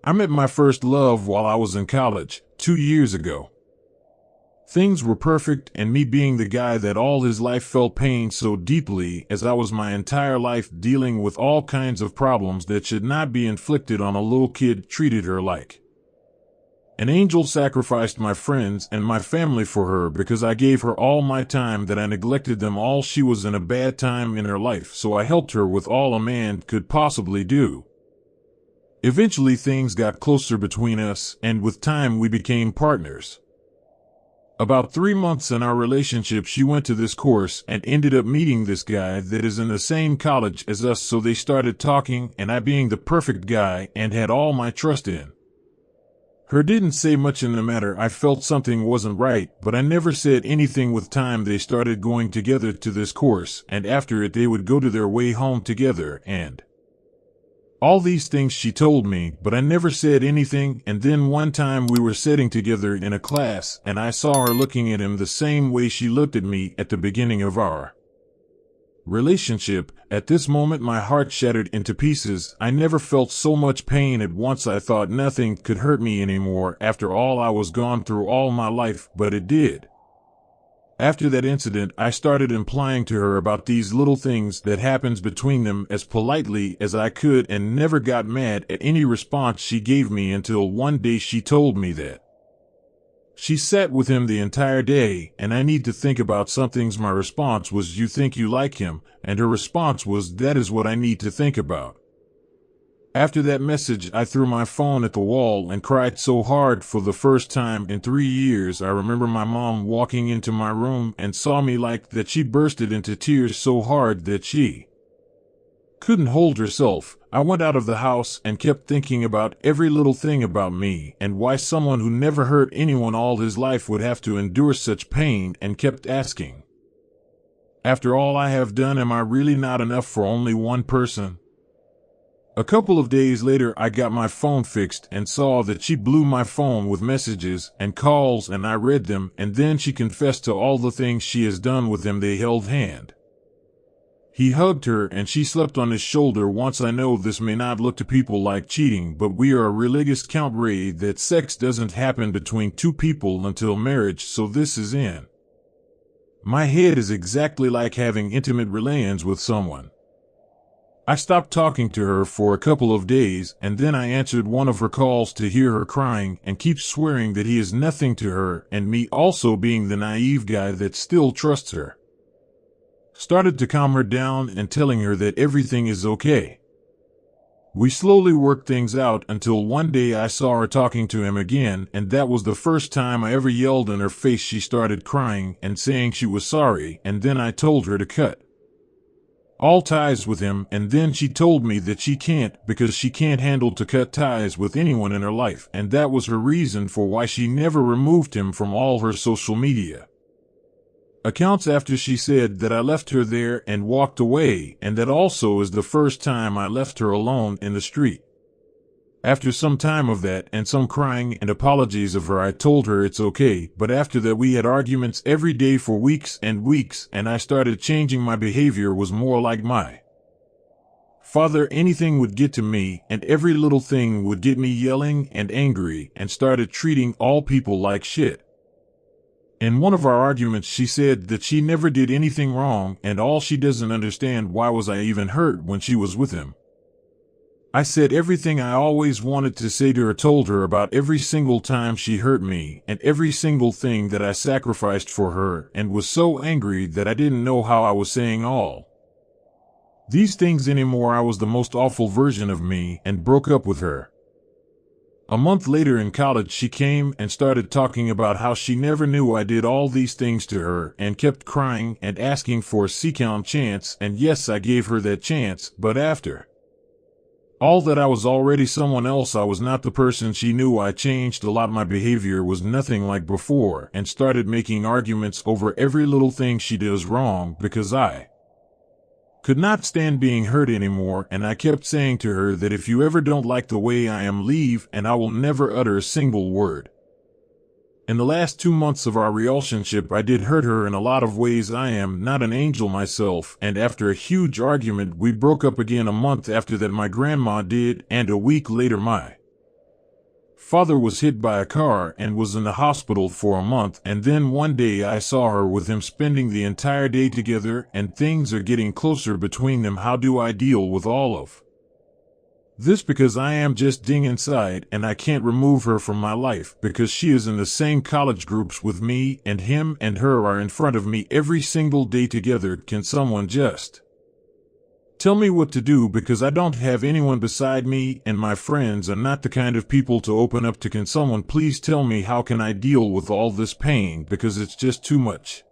I met my first love while I was in college, 2 years ago. Things were perfect, and me being the guy that all his life felt pain so deeply, as I was my entire life dealing with all kinds of problems that should not be inflicted on a little kid, treated her like an angel, sacrificed my friends and my family for her because I gave her all my time, that I neglected them all. She was in a bad time in her life, so I helped her with all a man could possibly do. Eventually things got closer between us, and with time we became partners. About 3 months in our relationship, she went to this course and ended up meeting this guy that is in the same college as us, so they started talking, and I, being the perfect guy and had all my trust in her, didn't say much in the matter. I felt something wasn't right, but I never said anything. With time they started going together to this course, and after it they would go to their way home together, and all these things she told me, but I never said anything. And then one time we were sitting together in a class, and I saw her looking at him the same way she looked at me at the beginning of our relationship. At this moment my heart shattered into pieces. I never felt so much pain at once. I thought nothing could hurt me anymore after all I was gone through all my life, but it did. After that incident, I started implying to her about these little things that happens between them as politely as I could, and never got mad at any response she gave me, until one day she told me that she sat with him the entire day, and I need to think about some things. My response was, "You think you like him?" And her response was, "That is what I need to think about." After that message, I threw my phone at the wall and cried so hard. For the first time in 3 years, I remember my mom walking into my room and saw me like that. She bursted into tears so hard that she couldn't hold herself. I went out of the house and kept thinking about every little thing about me, and why someone who never hurt anyone all his life would have to endure such pain, and kept asking, after all I have done, am I really not enough for only one person? A couple of days later I got my phone fixed and saw that she blew my phone with messages and calls, and I read them, and then she confessed to all the things she has done with him. They held hand. He hugged her and she slept on his shoulder once. I know this may not look to people like cheating, but we are a religious count Ray that sex doesn't happen between two people until marriage, so this is in my head is exactly like having intimate relations with someone. I stopped talking to her for a couple of days, and then I answered one of her calls to hear her crying and keep swearing that he is nothing to her, and me, also being the naive guy that still trusts her, started to calm her down and telling her that everything is okay. We slowly worked things out until one day I saw her talking to him again, and that was the first time I ever yelled in her face. She started crying and saying she was sorry, and then I told her to cut all ties with him, and then she told me that she can't, because she can't handle to cut ties with anyone in her life, and that was her reason for why she never removed him from all her social media accounts. After she said that, I left her there and walked away, and that also is the first time I left her alone in the street. After some time of that and some crying and apologies of her, I told her it's okay, but after that we had arguments every day for weeks and weeks, and I started changing. My behavior was more like my father. Anything would get to me, and every little thing would get me yelling and angry, and started treating all people like shit. In one of our arguments she said that she never did anything wrong, and all she doesn't understand, why was I even hurt when she was with him? I said everything I always wanted to say to her, told her about every single time she hurt me and every single thing that I sacrificed for her, and was so angry that I didn't know how I was saying all these things anymore. I was the most awful version of me, and broke up with her. A month later in college she came and started talking about how she never knew I did all these things to her, and kept crying and asking for a second chance, and yes, I gave her that chance, but after all that I was already someone else. I was not the person she knew. I changed a lot. My behavior was nothing like before, and started making arguments over every little thing she does wrong, because I could not stand being hurt anymore, and I kept saying to her that if you ever don't like the way I am, leave, and I will never utter a single word. In the last 2 months of our relationship, I did hurt her in a lot of ways. I am not an angel myself, and after a huge argument we broke up again. A month after that my grandma did, and a week later my Father was hit by a car and was in the hospital for a month, and then one day I saw her with him spending the entire day together, and things are getting closer between them. How do I deal with all of this? Because I am just ding inside, and I can't remove her from my life because she is in the same college groups with me, and him and her are in front of me every single day together. Can someone just tell me what to do, because I don't have anyone beside me, and my friends are not the kind of people to open up to. Can someone please tell me how can I deal with all this pain, because it's just too much.